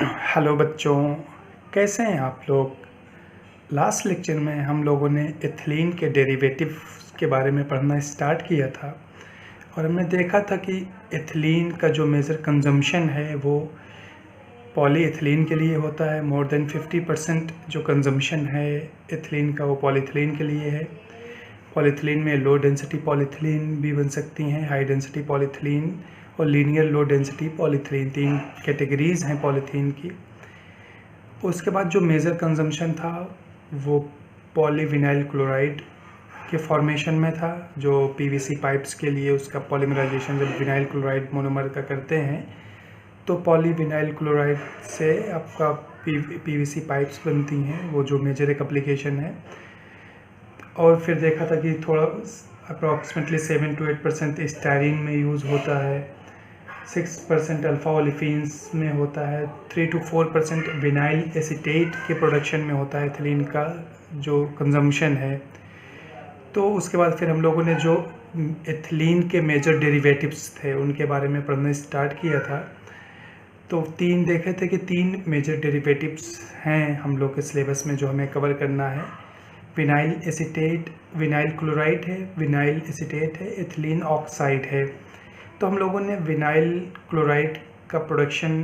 Hello बच्चों, कैसे हैं आप लोग। लास्ट लेक्चर में हम लोगों ने एथिलीन के डेरिवेटिव के बारे में पढ़ना स्टार्ट किया था और हमने देखा था कि एथिलीन का जो मेजर कंजम्पशन है वो पॉलीएथिलीन के लिए होता है। मोर देन 50% जो कंजम्पशन है एथिलीन का वो पॉलीएथिलीन के लिए है। पॉलीएथिलीन में लो डेंसिटी पॉलीएथिलीन भी बन सकती हैं, हाई डेंसिटी पॉलीएथिलीन और linear low density polyethylene, 3 categories हैं पॉलीथीन की। उसके बाद जो मेजर कंजम्पशन था वो पॉलीविनाइल क्लोराइड के फॉर्मेशन में था, जो पीवीसी पाइप्स के लिए उसका पॉलीमराइजेशन जब विनाइल क्लोराइड मोनोमर का करते हैं तो पॉलीविनाइल क्लोराइड से आपका पीवीसी पाइप्स बनती हैं, वो जो मेजर एक एप्लीकेशन है। और फिर देखा था कि थोड़ा अप्रॉक्सीमेटली 7 to 8% स्टायरीन में यूज़ होता है, 6% अल्फ़ा ओलिफिन्स में होता है, 3 to 4% विनाइल एसीटेट के प्रोडक्शन में होता है एथिलीन का जो कंजम्पशन है। तो उसके बाद फिर हम लोगों ने जो एथिलीन के मेजर डेरिवेटिव्स थे उनके बारे में पढ़ना स्टार्ट किया था। तो 3 देखे थे कि 3 मेजर डेरिवेटिव्स हैं हम लोग के सिलेबस में जो हमें कवर करना है। विनाइल एसीटेट, विनाइल क्लोराइड है, विनाइल एसीटेट है, एथिलीन ऑक्साइड है। तो हम लोगों ने विनाइल क्लोराइड का प्रोडक्शन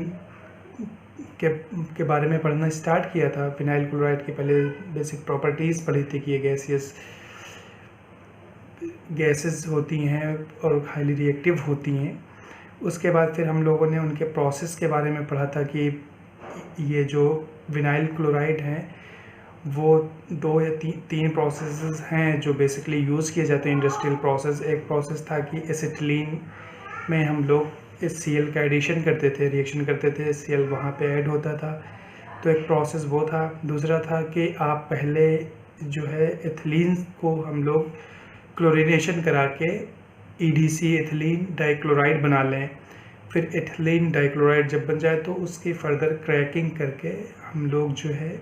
के बारे में पढ़ना स्टार्ट किया था। विनाइल क्लोराइड की पहले बेसिक प्रॉपर्टीज़ पढ़ी थी कि ये गैसेस होती हैं और हाईली रिएक्टिव होती हैं। उसके बाद फिर हम लोगों ने उनके प्रोसेस के बारे में पढ़ा था कि ये जो विनाइल क्लोराइड हैं वो 2 या 3 प्रोसेसेस हैं जो बेसिकली यूज़ किए जाते हैं इंडस्ट्रियल प्रोसेस। एक प्रोसेस था कि एसिटिलीन में हम लोग HCl का एडिशन करते थे, रिएक्शन करते थे, HCl वहाँ पे ऐड होता था, तो एक प्रोसेस वो था। दूसरा था कि आप पहले जो है एथिलीन को हम लोग क्लोरीनेशन करा के EDC एथिलीन डाइक्लोराइड बना लें, फिर एथिलीन डाइक्लोराइड जब बन जाए तो उसकी फर्दर क्रैकिंग करके हम लोग जो है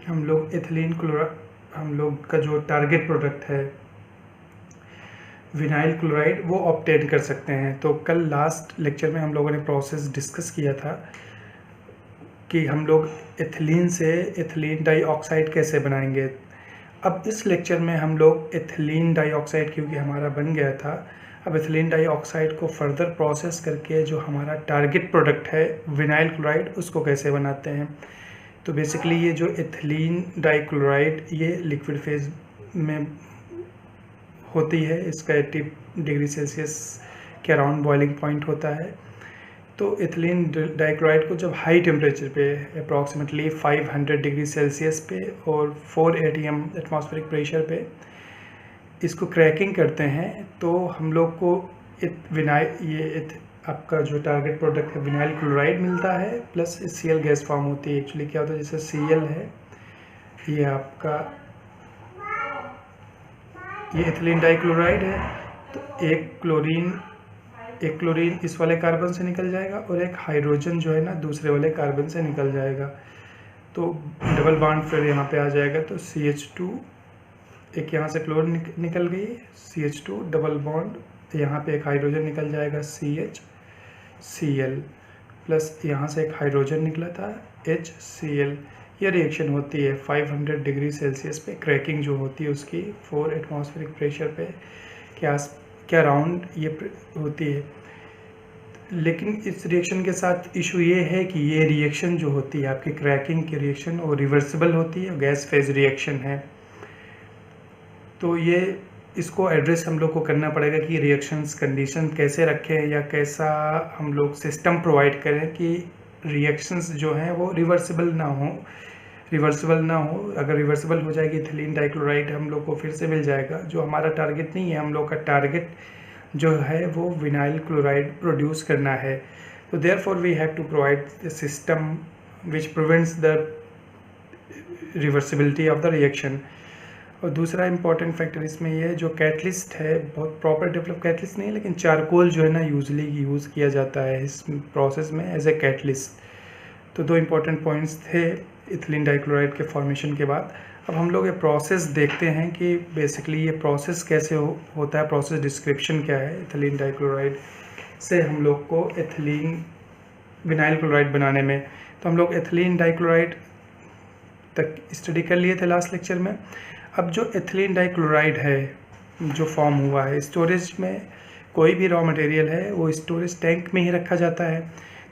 हम लोग का जो टारगेट प्रोडक्ट है विनाइल क्लोराइड वो ऑब्टेन कर सकते हैं। तो कल लास्ट लेक्चर में हम लोगों ने प्रोसेस डिस्कस किया था कि हम लोग एथिलीन से एथिलीन डाइऑक्साइड कैसे बनाएंगे। अब इस लेक्चर में हम लोग एथिलीन डाइऑक्साइड क्योंकि हमारा बन गया था, अब एथिलीन डाइऑक्साइड को फर्दर प्रोसेस करके जो हमारा टारगेट प्रोडक्ट है विनाइल क्लोराइड उसको कैसे बनाते हैं। तो बेसिकली ये जो एथिलीन डाइक्लोराइड ये लिक्विड फेज में होती है, इसका 80 डिग्री सेल्सियस के अराउंड बॉइलिंग पॉइंट होता है। तो एथिलीन डाइक्लोराइड को जब हाई टेम्परेचर पे अप्रॉक्सीमेटली 500 डिग्री सेल्सियस पे और 4 atm एटमॉस्फेरिक प्रेशर पे इसको क्रैकिंग करते हैं तो हम लोग को आपका जो टारगेट प्रोडक्ट है विनाइल क्लोराइड मिलता है, प्लस HCl गैस फॉर्म होती है। एक्चुअली क्या होता है, जैसे Cl है, ये आपका ये एथिलीन डाइक्लोराइड है, तो एक क्लोरीन इस वाले कार्बन से निकल जाएगा और एक हाइड्रोजन जो है ना दूसरे वाले कार्बन से निकल जाएगा, तो डबल बॉन्ड फिर यहाँ पे आ जाएगा। तो CH2 एक यहाँ से क्लोरीन निकल गई, CH2 डबल बॉन्ड, यहाँ पे एक हाइड्रोजन निकल जाएगा CHCl, प्लस यहाँ से एक हाइड्रोजन निकला था HCl। ये रिएक्शन होती है 500 डिग्री सेल्सियस पे, क्रैकिंग जो होती है उसकी 4 एटमॉस्फेरिक प्रेशर पे क्या अराउंड ये होती है। लेकिन इस रिएक्शन के साथ इशू ये है कि ये रिएक्शन जो होती है आपकी क्रैकिंग की रिएक्शन वो रिवर्सिबल होती है, गैस फेज रिएक्शन है। तो ये इसको एड्रेस हम लोग को करना पड़ेगा कि रिएक्शंस कंडीशन कैसे रखें या कैसा हम लोग सिस्टम प्रोवाइड करें कि रिएक्शंस जो हैं वो रिवर्सिबल ना हो। अगर रिवर्सिबल हो जाएगी एथिलीन डाइक्लोराइड हम लोग को फिर से मिल जाएगा, जो हमारा टारगेट नहीं है। हम लोग का टारगेट जो है वो विनाइल क्लोराइड प्रोड्यूस करना है। तो therefore we have to provide the system which prevents the reversibility of the reaction. और दूसरा इंपॉर्टेंट फैक्टर इसमें ये जो कैटलिस्ट है, बहुत प्रॉपर डेवलप कैटलिस्ट नहीं है, लेकिन चारकोल जो है ना यूजली यूज़ किया जाता है इस प्रोसेस में एज ए कैटलिस्ट। तो 2 इंपॉर्टेंट पॉइंट्स थे एथिलीन डाइक्लोराइड के फॉर्मेशन के बाद। अब हम लोग ये प्रोसेस देखते हैं कि बेसिकली ये प्रोसेस कैसे होता है, प्रोसेस डिस्क्रिप्शन क्या है। एथिलीन डाइक्लोराइड से हम लोग को एथिलीन विनाइल क्लोराइड बनाने में। तो हम लोग एथिलीन डाइक्लोराइड तक स्टडी कर लिए थे लास्ट लेक्चर में। अब जो एथिलीन डाइक्लोराइड है जो फॉर्म हुआ है, स्टोरेज में कोई भी रॉ मटेरियल है वो स्टोरेज टैंक में ही रखा जाता है।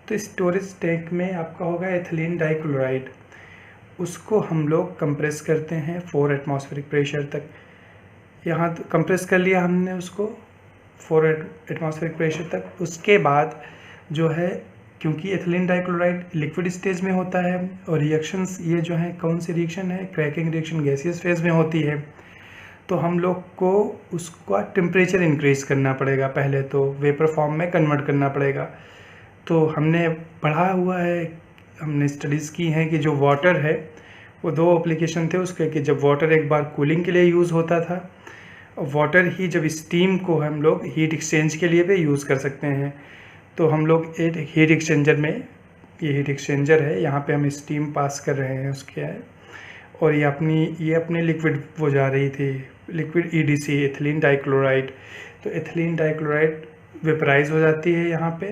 तो स्टोरेज टैंक में आपका होगा एथिलीन डाइक्लोराइड, उसको हम लोग कंप्रेस करते हैं 4 एटमॉस्फेरिक प्रेशर तक। यहाँ कंप्रेस कर लिया हमने उसको 4 एटमॉस्फेरिक प्रेशर तक। उसके बाद जो है, क्योंकि एथिलीन डाइक्लोराइड लिक्विड स्टेज में होता है और रिएक्शंस ये जो है कौन सी रिएक्शन है, क्रैकिंग रिएक्शन गैसियस फेज में होती है, तो हम लोग को उसका टेम्परेचर इंक्रीज़ करना पड़ेगा, पहले तो वेपर फॉर्म में कन्वर्ट करना पड़ेगा। तो हमने पढ़ा हुआ है, हमने स्टडीज़ की हैं कि जो वाटर है वो 2 एप्लीकेशन थे उसके, कि जब वाटर एक बार कूलिंग के लिए यूज़ होता था, वाटर ही जब स्टीम को हम लोग हीट एक्सचेंज के लिए भी यूज़ कर सकते हैं। तो हम लोग एक हीट एक्सचेंजर में, ये हीट एक्सचेंजर है, यहाँ पे हम स्टीम पास कर रहे हैं उसके, और ये अपनी लिक्विड वो जा रही थी, लिक्विड EDC एथिलीन डाइक्लोराइड। तो एथिलीन डाइक्लोराइड वेपराइज हो जाती है यहाँ पे,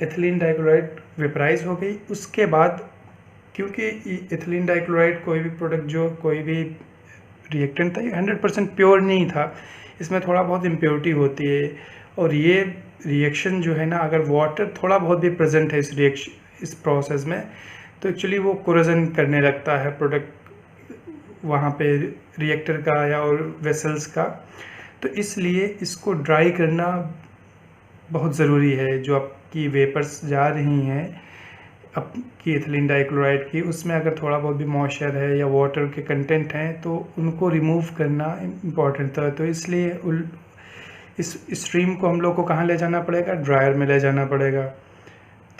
एथिलीन डाइक्लोराइड वेपराइज हो गई। उसके बाद क्योंकि एथिलीन डाइक्लोराइड कोई भी प्रोडक्ट, जो कोई भी रिएक्टेंट था, ये 100% प्योर नहीं था, इसमें थोड़ा बहुत इम्प्योरिटी होती है। और ये रिएक्शन जो है ना, अगर वाटर थोड़ा बहुत भी प्रेजेंट है इस प्रोसेस में, तो एक्चुअली वो कोरोजन करने लगता है प्रोडक्ट वहाँ पे रिएक्टर का या और वेसल्स का। तो इसलिए इसको ड्राई करना बहुत ज़रूरी है। जो आपकी वेपर्स जा रही हैं आपकी एथिलीन डाइक्लोराइड की, उसमें अगर थोड़ा बहुत भी मॉइस्चर है या वाटर के कंटेंट हैं तो उनको रिमूव करना इम्पॉर्टेंट था। तो इसलिए इस स्ट्रीम को हम लोग को कहाँ ले जाना पड़ेगा, ड्रायर में ले जाना पड़ेगा।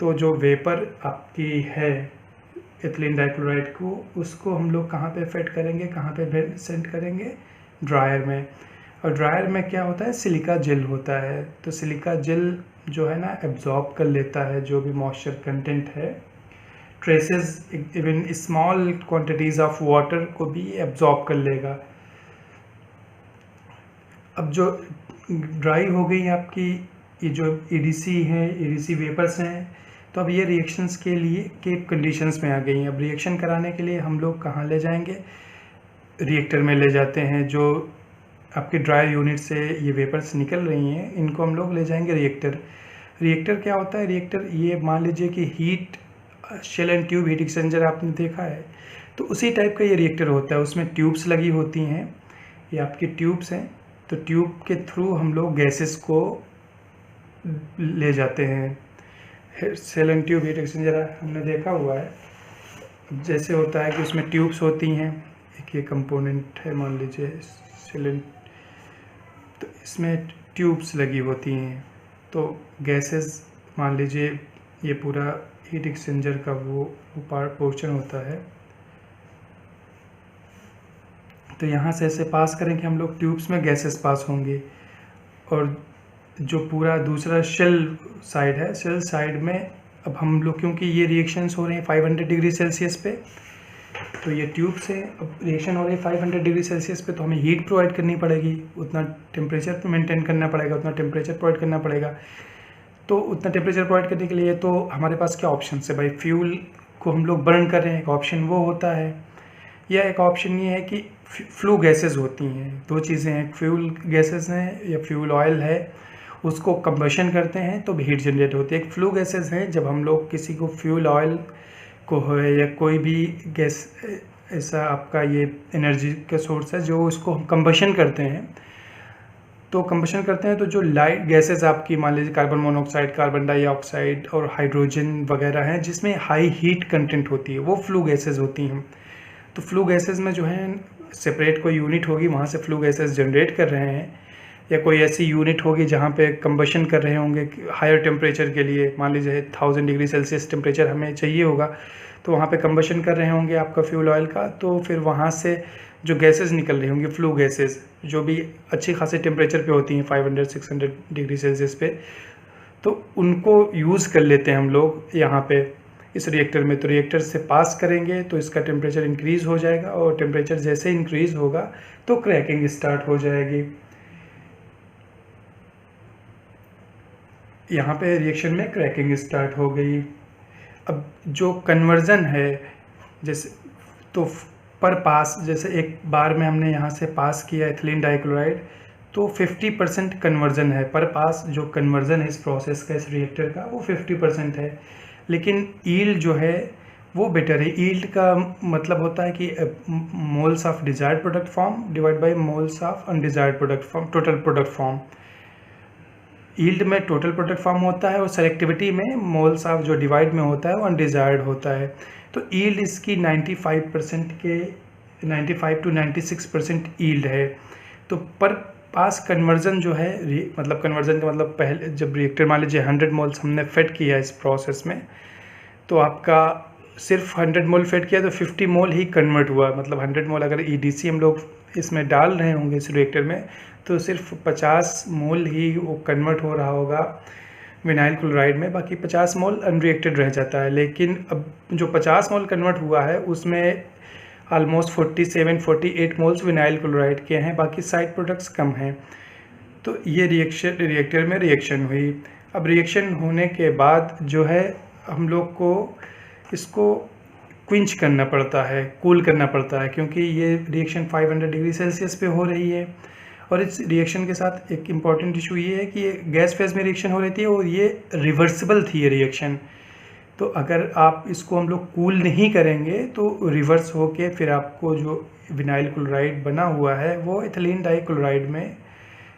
तो जो वेपर आपकी है एथिलीन डाइक्लोराइड को, उसको हम लोग कहाँ पे फेड करेंगे, कहाँ पे सेंड करेंगे, ड्रायर में। और ड्रायर में क्या होता है, सिलिका जेल होता है। तो सिलिका जेल जो है ना एब्जॉर्ब कर लेता है जो भी मॉइस्चर कंटेंट है, traces, even small quantities of water को भी एब्जॉर्ब कर लेगा। अब जो ड्राई हो गई आपकी ये जो EDC हैं, EDC वेपर्स हैं, तो अब ये रिएक्शंस के लिए के कंडीशंस में आ गई हैं। अब रिएक्शन कराने के लिए हम लोग कहाँ ले जाएंगे, रिएक्टर में ले जाते हैं। जो आपके ड्राई यूनिट से ये वेपर्स निकल रही हैं, इनको हम लोग ले जाएंगे रिएक्टर। रिएक्टर क्या होता है, रिएक्टर ये मान लीजिए कि heat shell and tube heat exchanger आपने देखा है, तो उसी टाइप का ये रिएक्टर होता है। उसमें ट्यूब्स लगी होती हैं, ये आपकी ट्यूब्स हैं। तो ट्यूब के थ्रू हम लोग गैसेस को ले जाते हैं। Shell and tube heat exchanger हमने देखा हुआ है, जैसे होता है कि उसमें ट्यूब्स होती हैं, एक ये कंपोनेंट है मान लीजिए शेल एंड, तो इसमें ट्यूब्स लगी होती हैं। तो गैसेस मान लीजिए ये पूरा हीट एक्सचेंजर का वो पोर्शन होता है। तो यहाँ से ऐसे पास करेंगे हम लोग, ट्यूब्स में गैसेस पास होंगे। और जो पूरा दूसरा शेल साइड है, शेल साइड में अब हम लोग, क्योंकि ये रिएक्शंस हो रही हैं 500 डिग्री सेल्सियस पे, तो ये ट्यूब से अब रिएक्शन हो रही है 500 डिग्री सेल्सियस पे, तो हमें हीट प्रोवाइड करनी पड़ेगी, उतना टेम्परेचर मेंटेन करना पड़ेगा, उतना टेम्परेचर प्रोवाइड करना पड़ेगा। तो उतना टेम्परेचर प्रोवाइड करने के लिए तो हमारे पास क्या ऑप्शन है भाई, फ्यूल को हम लोग बर्न कर रहे हैं, एक ऑप्शन वो होता है, या एक ऑप्शन ये है कि फ्लू गैसेस होती हैं। 2 चीज़ें हैं, फ्यूल गैसेस हैं या फ्यूल ऑयल है, उसको कंबशन करते हैं तो हीट जनरेट होती है। एक फ्लू गैसेस है, जब हम लोग किसी को फ्यूल ऑयल को है या कोई भी गैस ऐसा आपका ये एनर्जी का सोर्स है जो उसको हम कंबशन करते हैं, तो कंबशन करते हैं तो जो लाइट गैसेस आपकी मान लीजिए कार्बन मोनोऑक्साइड, कार्बन डाइऑक्साइड और हाइड्रोजन वगैरह हैं जिसमें हाई हीट कंटेंट होती है, वो फ्लू गैसेस होती हैं। तो फ्लू गैसेस में जो है सेपरेट कोई यूनिट होगी, वहाँ से फ्लू गैसेस जनरेट कर रहे हैं, या कोई ऐसी यूनिट होगी जहाँ पे कंबशन कर रहे होंगे हायर टेम्परेचर के लिए, मान लीजिए 1000 डिग्री सेल्सियस टेम्परेचर हमें चाहिए होगा, तो वहाँ पे कंबशन कर रहे होंगे आपका फ्यूल ऑयल का। तो फिर वहाँ से जो गैसेस निकल रही होंगी, फ्लू गैसेस, जो भी अच्छी खासी टेम्परेचर पे होती हैं 500-600 डिग्री सेल्सियस पे, तो उनको यूज़ कर लेते हैं हम लोग यहाँ पे इस रिएक्टर में। तो रिएक्टर से पास करेंगे तो इसका टेम्परेचर इंक्रीज़ हो जाएगा, और टेम्परेचर जैसे इंक्रीज़ होगा तो क्रैकिंग स्टार्ट हो जाएगी। यहाँ पे रिएक्शन में क्रैकिंग स्टार्ट हो गई। अब जो कन्वर्ज़न है, जैसे तो पर पास, जैसे एक बार में हमने यहाँ से पास किया एथिलीन डाइक्लोराइड, तो 50% कन्वर्ज़न है पर पास। जो कन्वर्ज़न है इस प्रोसेस का, इस रिएक्टर का, वो 50% है। लेकिन यील्ड जो है वो बेटर है। यील्ड का मतलब होता है कि moles of desired product form divide by moles of undesired product form, total product form. Yield में टोटल प्रोडक्ट फॉर्म होता है और सेलेक्टिविटी में मोल्स ऑफ जो डिवाइड में होता है वो अनडिजायर्ड होता है। तो यील्ड इसकी 95% के 95 to 96% यील्ड है। तो पर पास कन्वर्ज़न जो है, मतलब कन्वर्ज़न का मतलब पहले जब रिएक्टर मान लीजिए 100 मोल्स हमने फेड किया इस प्रोसेस में, तो आपका सिर्फ 100 मोल फेड किया तो 50 मोल ही कन्वर्ट हुआ। मतलब 100 मोल अगर EDC हम लोग इसमें डाल रहे होंगे इस रिएक्टर में, तो सिर्फ 50 मोल ही वो कन्वर्ट हो रहा होगा विनाइल क्लोराइड में, बाकी 50 मोल अनरिएक्टेड रह जाता है। लेकिन अब जो 50 मोल कन्वर्ट हुआ है उसमें ऑलमोस्ट 47-48 मोल्स विनाइल क्लोराइड के हैं, बाकी साइड प्रोडक्ट्स कम हैं। तो ये रिएक्टर में रिएक्शन हुई। अब रिएक्शन होने के बाद जो है हम लोग को इसको क्विंच करना पड़ता है, कूल करना पड़ता है, क्योंकि ये रिएक्शन 500 डिग्री सेल्सियस पे हो रही है। और इस रिएक्शन के साथ एक इम्पॉर्टेंट इशू ये है कि ये गैस फेज में रिएक्शन हो रही थी और ये रिवर्सिबल थी ये रिएक्शन। तो अगर आप इसको हम लोग कूल नहीं करेंगे तो रिवर्स होके फिर आपको जो विनाइल क्लोराइड बना हुआ है वो एथिलीन डाइक्लोराइड में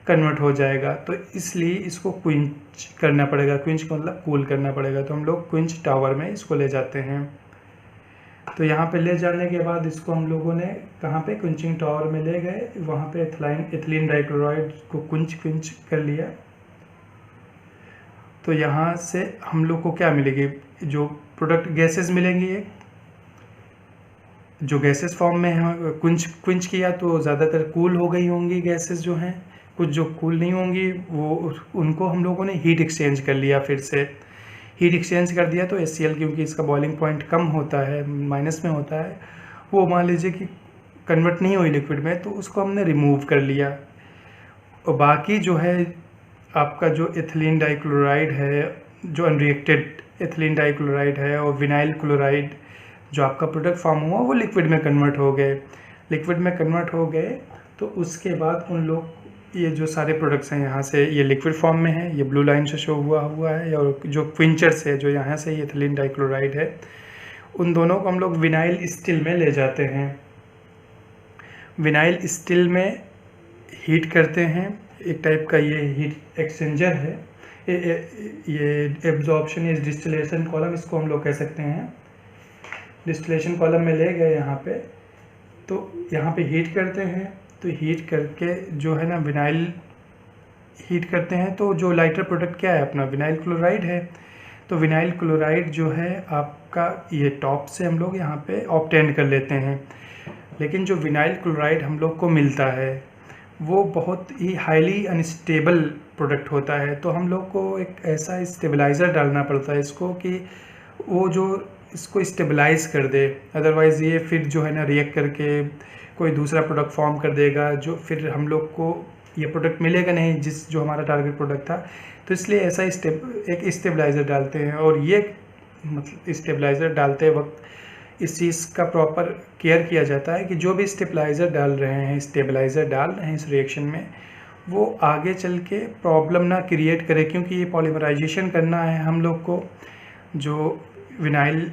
कन्वर्ट हो जाएगा। तो इसलिए इसको क्विंच करना पड़ेगा। क्विंच का मतलब कूल करना पड़ेगा। तो हम लोग क्विंच टावर में इसको ले जाते हैं। तो यहाँ पे ले जाने के बाद इसको हम लोगों ने कहाँ पे, क्विंचिंग टावर में ले गए। वहाँ पे एथिलीन डाइक्लोराइड को क्विंच कर लिया। तो यहाँ से हम लोग को क्या मिलेगी, जो प्रोडक्ट गैसेस मिलेंगी। जो गैसेस फॉर्म में है क्विंच किया तो ज़्यादातर कूल हो गई होंगी गैसेस जो हैं। कुछ जो कूल नहीं होंगी वो उनको हम लोगों ने हीट एक्सचेंज कर लिया। फिर से हीट एक्सचेंज कर दिया तो HCl, क्योंकि इसका बॉइलिंग पॉइंट कम होता है, माइनस में होता है, वो मान लीजिए कि कन्वर्ट नहीं हुई लिक्विड में, तो उसको हमने रिमूव कर लिया। और बाकी जो है आपका जो एथिलीन डाइक्लोराइड है, जो अनरिएक्टेड एथिलीन डाइक्लोराइड है, और विनाइल क्लोराइड जो आपका प्रोडक्ट फॉर्म हुआ वो लिक्विड में कन्वर्ट हो गए। लिक्विड में कन्वर्ट हो गए तो उसके बाद उन लोग ये जो सारे प्रोडक्ट्स हैं यहाँ से ये लिक्विड फॉर्म में है, ये ब्लू लाइन से शो हुआ है। और जो क्विंचर्स है जो यहाँ से ये एथिलीन डाइक्लोराइड है, उन दोनों को हम लोग विनाइल स्टील में ले जाते हैं। विनाइल स्टील में हीट करते हैं। एक टाइप का ये हीट एक्सचेंजर है। ये एब्जॉर्प्शन इज डिस्टिलेशन कॉलम, इसको हम लोग कह सकते हैं। डिस्टिलेशन कॉलम में ले गए यहाँ पे, तो यहाँ पे हीट करते हैं। तो हीट करके जो है ना विनाइल हीट करते हैं, तो जो लाइटर प्रोडक्ट क्या है अपना, विनाइल क्लोराइड है। तो विनाइल क्लोराइड जो है आपका ये टॉप से हम लोग यहाँ पे ऑब्टेन कर लेते हैं। लेकिन जो विनाइल क्लोराइड हम लोग को मिलता है वो बहुत ही हाईली अनस्टेबल प्रोडक्ट होता है। तो हम लोग को एक ऐसा स्टेबलाइज़र डालना पड़ता है इसको कि वो जो इसको स्टेबलाइज कर दे। अदरवाइज़ ये फिर जो है ना रिएक्ट करके कोई दूसरा प्रोडक्ट फॉर्म कर देगा, जो फिर हम लोग को ये प्रोडक्ट मिलेगा नहीं जो हमारा टारगेट प्रोडक्ट था। तो इसलिए ऐसा एक स्टेबलाइज़र डालते हैं। और ये मतलब स्टेबलाइज़र डालते वक्त इस चीज़ का प्रॉपर केयर किया जाता है कि जो भी स्टेबलाइज़र डाल रहे हैं इस रिएक्शन में, वो आगे चल के प्रॉब्लम ना क्रिएट करे, क्योंकि ये पॉलीमराइजेशन करना है हम लोग को। जो विनाइल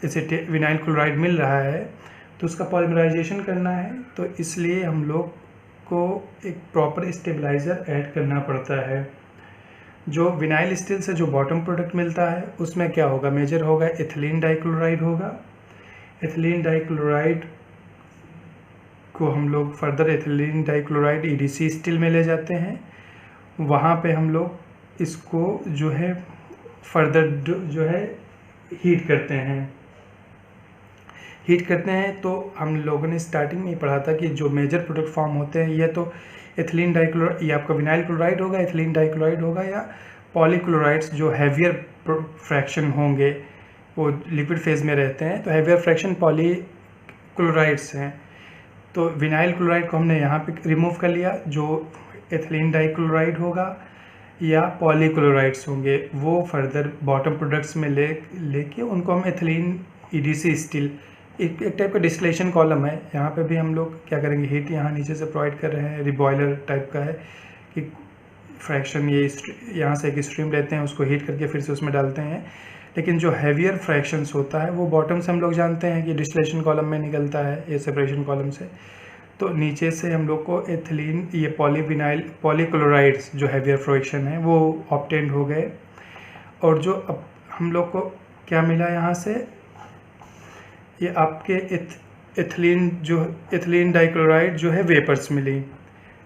क्लोराइड मिल रहा है तो उसका पॉलीमराइजेशन करना है, तो इसलिए हम लोग को एक प्रॉपर स्टेबलाइज़र ऐड करना पड़ता है। जो विनाइल स्टील से जो बॉटम प्रोडक्ट मिलता है उसमें क्या होगा, मेजर होगा एथिलीन डाइक्लोराइड होगा। एथिलीन डाइक्लोराइड को हम लोग further ethylene dichloride EDC steel में ले जाते हैं। वहाँ पे हम लोग इसको जो है फर्दर जो है हीट करते हैं। तो हम लोगों ने स्टार्टिंग में ही पढ़ा था कि जो मेजर प्रोडक्ट फॉर्म होते हैं ये तो एथिलीन डाइक्लोराइड, ये आपका विनाइल क्लोराइड होगा, एथिलीन डाइक्लोराइड होगा, या पॉलीक्लोराइड्स जो हैवियर फ्रैक्शन होंगे वो लिक्विड फेज में रहते हैं, तो हैवियर फ्रैक्शन पॉलीक्लोराइड्स हैं। तो विनाइल क्लोराइड को हमने यहाँ पे रिमूव कर लिया। जो एथिलीन डाइक्लोराइड होगा या पॉलीक्लोराइड्स होंगे, वो फर्दर बॉटम प्रोडक्ट्स में लेके उनको हम एथिलीन ईडीसी स्टील, एक टाइप का डिस्टिलेशन कॉलम है। यहाँ पे भी हम लोग क्या करेंगे, हीट यहाँ नीचे से प्रोवाइड कर रहे हैं, रिबॉयलर टाइप का है कि फ्रैक्शन ये यहाँ से एक स्ट्रीम लेते हैं, उसको हीट करके फिर से उसमें डालते हैं। लेकिन जो हैवियर फ्रैक्शंस होता है वो बॉटम से हम लोग जानते हैं कि डिस्टिलेशन कॉलम में निकलता है, ये सेपरेशन कॉलम से। तो नीचे से हम लोग को एथिलीन, ये पॉलीविनाइल पॉलीक्लोराइड्स जो हैवियर फ्रैक्शन है वो ऑब्टेन हो गए। और जो अब हम लोग को क्या मिला यहाँ से, ये आपके एथिलीन डाइक्लोराइड जो है वेपर्स मिली।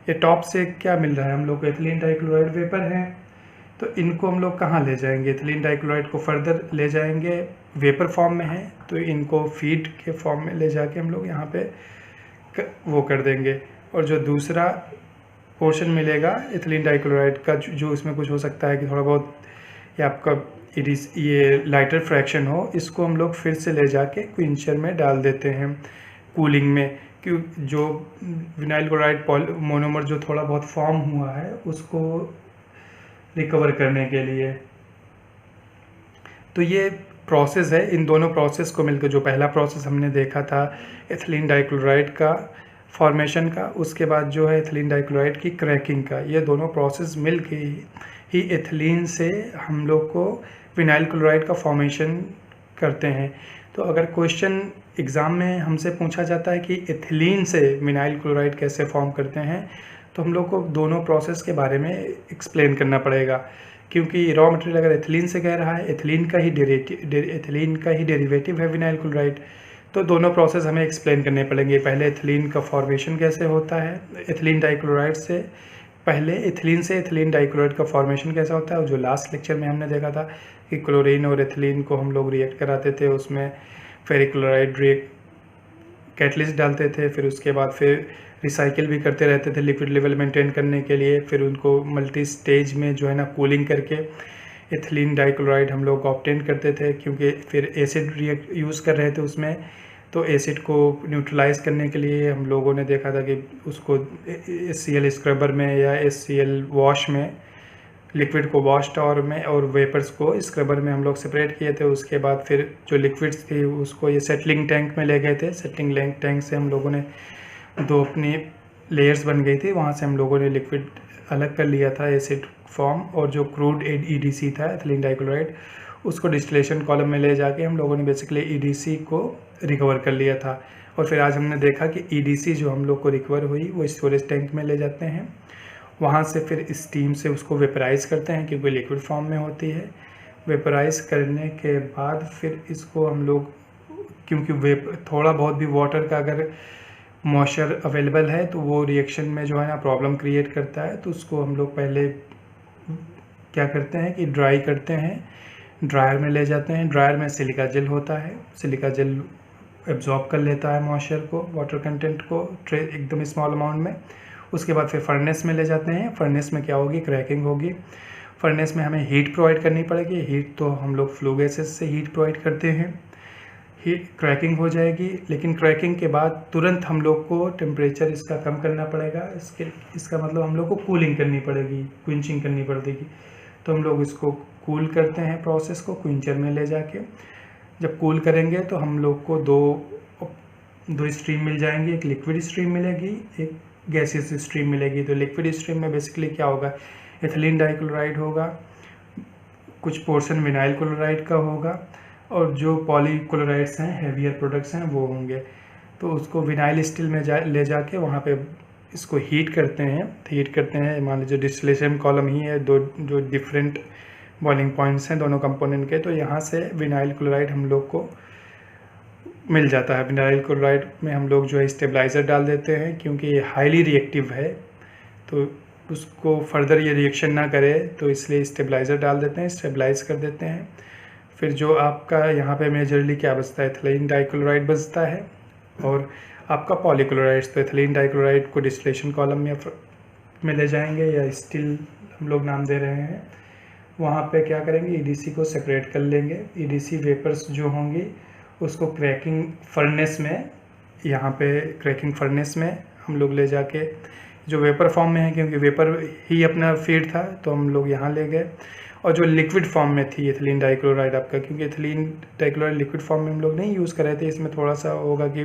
ये टॉप से क्या मिल रहा है हम लोग को, एथिलीन डाइक्लोराइड वेपर है। तो इनको हम लोग कहाँ ले जाएंगे, एथिलीन डाइक्लोराइड को फर्दर ले जाएंगे, वेपर फॉर्म में है तो इनको फीड के फॉर्म में ले जाके हम लोग यहाँ पे वो कर देंगे। और जो दूसरा पोर्शन मिलेगा एथिलीन डाइक्लोराइड का, जो इसमें कुछ हो सकता है कि थोड़ा बहुत ये आपका ये लाइटर फ्रैक्शन हो, इसको हम लोग फिर से ले जाके क्विंचर में डाल देते हैं कूलिंग में। क्यों, जो विनाइल क्लोराइड मोनोमर जो थोड़ा बहुत फॉर्म हुआ है उसको रिकवर करने के लिए। तो ये प्रोसेस है, इन दोनों प्रोसेस को मिलकर, जो पहला प्रोसेस हमने देखा था एथिलीन डाइक्लोराइड का फॉर्मेशन का, उसके बाद जो है एथिलीन डाइक्लोराइड की क्रैकिंग का, ये दोनों प्रोसेस मिल के ही एथिलीन से हम लोग को विनाइल क्लोराइड का फॉर्मेशन करते हैं। तो अगर क्वेश्चन एग्ज़ाम में हमसे पूछा जाता है कि एथिलीन से विनाइल क्लोराइड कैसे फॉर्म करते हैं, तो हम लोग को दोनों प्रोसेस के बारे में एक्सप्लेन करना पड़ेगा। क्योंकि रॉ मटेरियल अगर एथिलीन से कह रहा है, एथिलीन का ही डेरिवेटिव है विनाइल क्लोराइड, तो दोनों प्रोसेस हमें एक्सप्लेन करने पड़ेंगे। पहले एथिलीन का फॉर्मेशन कैसे होता है, एथिलीन डाइक्लोराइड से पहले एथिलीन से एथिलीन डाइक्लोराइड का फॉर्मेशन कैसा होता है। और जो लास्ट लेक्चर में हमने देखा था कि क्लोरीन और एथिलीन को हम लोग रिएक्ट कराते थे, उसमें फेरिक क्लोराइड कैटलिस्ट डालते थे, फिर उसके बाद फिर रिसाइकिल भी करते रहते थे लिक्विड लेवल मेंटेन करने के लिए। फिर उनको मल्टी स्टेज में जो है ना कूलिंग करके एथिलीन डाइक्लोराइड हम लोग ऑब्टेन करते थे, क्योंकि फिर एसिड यूज़ कर रहे थे उसमें। तो एसिड को न्यूट्रलाइज करने के लिए हम लोगों ने देखा था कि उसको HCl स्क्रबर में या HCl वॉश में लिक्विड को वॉश टावर में और वेपर्स को स्क्रबर में हम लोग सेपरेट किए थे। उसके बाद फिर जो लिक्विड्स थी उसको ये सेटलिंग टैंक में ले गए थे। सेटलिंग टैंक से हम लोगों ने दो अपनी लेयर्स बन गई थी, वहाँ से हम लोगों ने लिक्विड अलग कर लिया था एसिड फॉर्म, और जो क्रूड EDC था एथिलीन डाइक्लोराइड, उसको डिस्टिलेशन कॉलम में ले जाके हम लोगों ने बेसिकली EDC को रिकवर कर लिया था। और फिर आज हमने देखा कि EDC जो हम लोग को रिकवर हुई वो स्टोरेज टैंक में ले जाते हैं, वहाँ से फिर स्टीम से उसको वेपराइज करते हैं क्योंकि लिक्विड फॉर्म में होती है। वेपराइज करने के बाद फिर इसको हम लोग, क्योंकि थोड़ा बहुत भी वाटर का अगर मॉइस्चर अवेलेबल है तो वो रिएक्शन में जो है ना प्रॉब्लम क्रिएट करता है। तो उसको हम लोग पहले क्या करते हैं कि ड्राई करते हैं, ड्रायर में ले जाते हैं। ड्रायर में सिलिका जेल होता है, सिलिका जेल एब्जॉर्ब कर लेता है मॉइस्चर को, वाटर कंटेंट को एकदम स्मॉल अमाउंट में। उसके बाद फिर फर्नेस में ले जाते हैं। फर्नेस में क्या होगी, क्रैकिंग होगी। फर्नेस में हमें हीट प्रोवाइड करनी पड़ेगी। हीट तो हम लोग फ्लो गैसेस से हीट प्रोवाइड करते हैं। हीट क्रैकिंग हो जाएगी, लेकिन क्रैकिंग के बाद तुरंत हम लोग को टेम्परेचर इसका कम करना पड़ेगा। इसका मतलब हम लोग को कूलिंग करनी पड़ेगी, क्विंचिंग करनी पड़ेगी। तो हम लोग इसको कूल करते हैं प्रोसेस को क्विंचर में ले जाके। जब कूल करेंगे तो हम लोग को दो स्ट्रीम मिल जाएंगी, एक लिक्विड स्ट्रीम मिलेगी, एक गैसियस स्ट्रीम मिलेगी। तो लिक्विड स्ट्रीम में बेसिकली क्या होगा, एथिलीन डाइक्लोराइड होगा, कुछ पोर्शन विनाइल क्लोराइड का होगा, और जो पॉलीक्लोराइड्स हैं, हैवियर प्रोडक्ट्स हैं, वो होंगे। तो उसको विनाइल स्टील में ले जाके वहाँ पे इसको हीट करते हैं। मान लीजिए डिस्टिलेशन कॉलम ही है, दो जो डिफरेंट बॉइलिंग पॉइंट्स हैं दोनों कंपोनेंट के। तो यहाँ से विनाइल क्लोराइड हम लोग को मिल जाता है। विनाइल क्लोराइड में हम लोग जो है स्टेबलाइज़र डाल देते हैं, क्योंकि ये हाईली रिएक्टिव है तो उसको फर्दर ये रिएक्शन ना करे, तो इसलिए स्टेबलाइज़र डाल देते हैं, स्टेबलाइज कर देते हैं। फिर जो आपका यहाँ पे मेजरली क्या बचता है, एथिलीन डाइक्लोराइड बचता है और आपका पॉलीक्लोराइड्स। तो एथिलीन डाइक्लोराइड को डिस्टिलेशन कॉलम में ले जाएंगे, या स्टील हम लोग नाम दे रहे हैं। वहाँ पे क्या करेंगे, EDC को सेपरेट कर लेंगे। EDC वेपर्स जो होंगी उसको क्रैकिंग फर्नेस में, यहाँ पे क्रैकिंग फर्नेस में हम लोग ले जाके जो वेपर फॉर्म में है, क्योंकि वेपर ही अपना फीड था तो हम लोग यहाँ ले गए। और जो लिक्विड फॉर्म में थी एथिलीन डाइक्लोराइड आपका, क्योंकि एथिलीन डाइक्लोराइड लिक्विड फॉर्म में हम लोग नहीं यूज़ कर रहे थे, इसमें थोड़ा सा होगा कि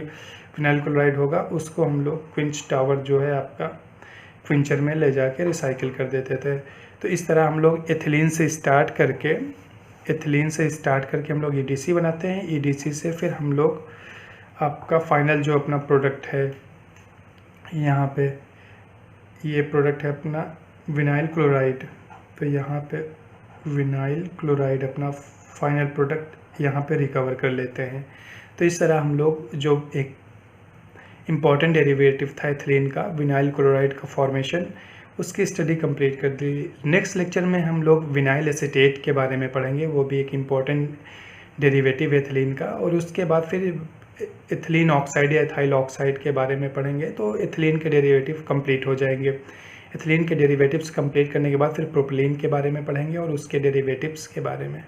फिनाइल क्लोराइड होगा, उसको हम लोग क्विंच टावर जो है आपका क्विंचर में ले जाके रिसाइकिल कर देते थे। तो इस तरह हम लोग एथिलीन से स्टार्ट करके हम लोग EDC बनाते हैं। EDC से फिर हम लोग आपका फाइनल जो अपना प्रोडक्ट है, यहाँ पे ये प्रोडक्ट है अपना विनाइल क्लोराइड, तो यहाँ पे विनाइल क्लोराइड अपना फाइनल प्रोडक्ट यहाँ पे रिकवर कर लेते हैं। तो इस तरह हम लोग जो एक इम्पॉर्टेंट डेरिवेटिव था एथिलीन का, विनाइल क्लोराइड का फॉर्मेशन, उसकी स्टडी कंप्लीट कर दी। नेक्स्ट लेक्चर में हम लोग विनाइल एसीटेट के बारे में पढ़ेंगे, वो भी एक इम्पॉर्टेंट डेरिवेटिव एथिलीन का। और उसके बाद फिर एथिलीन ऑक्साइड या एथाइल ऑक्साइड के बारे में पढ़ेंगे, तो एथिलीन के डेरिवेटिव कंप्लीट हो जाएंगे। एथिलीन के डेरिवेटिव्स कंप्लीट करने के बाद फिर प्रोपिलीन के बारे में पढ़ेंगे और उसके डेरिवेटिव्स के बारे में।